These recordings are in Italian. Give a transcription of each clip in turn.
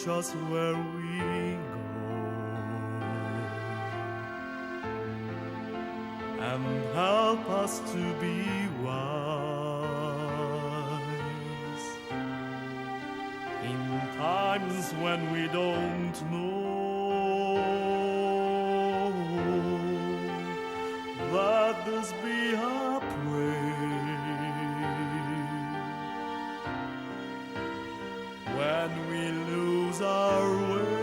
teach us where we go, and help us to be wise in times when we don't know. Let this be our prayer when we lose our way.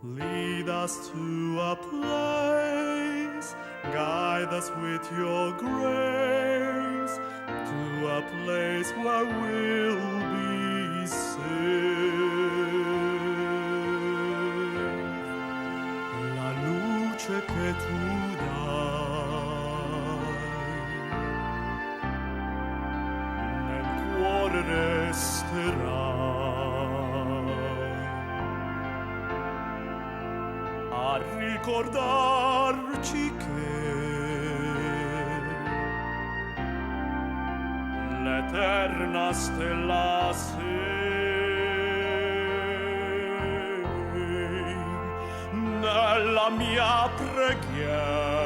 Lead us to a place, guide us with your grace, to a place where we'll be safe. La luce che tu dai nel cuore resterà a ricordarci che l'eterna stella sei nella mia preghiera.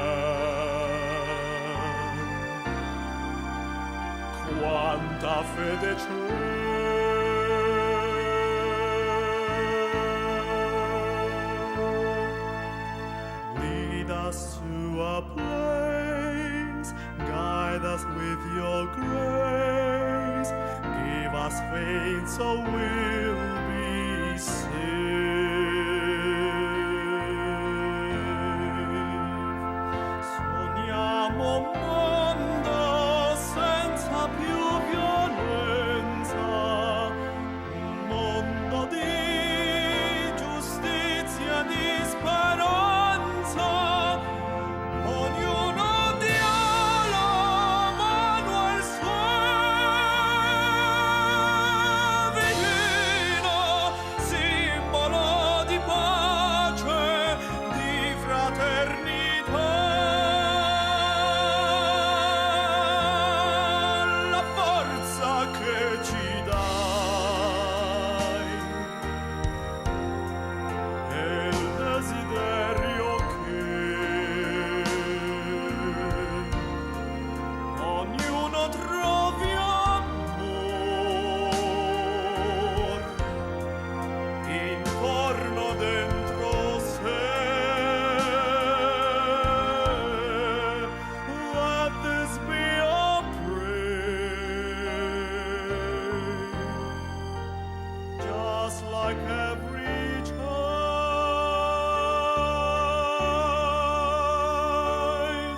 Quanta fede c'è. Lead us to a place, guide us with your grace, give us faith so we'll be safe. Sogniamo un mondo senza più violenza, un mondo di giustizia e di speranza. Ognuno dia la mano al suo vicino, simbolo di pace, di fraternità. La forza che ci dai e il desiderio che ognuno trovi amor intorno dentro sé. Let this be our prayer, just like every child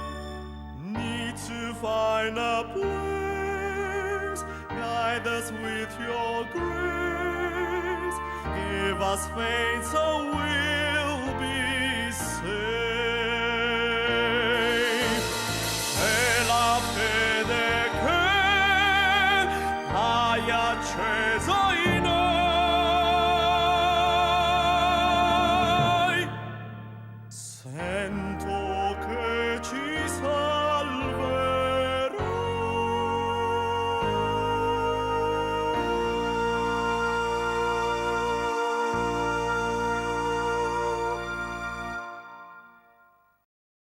needs to find a place. Guide us with your grace, give us faith so we'll be safe. E la fede che hai acceso in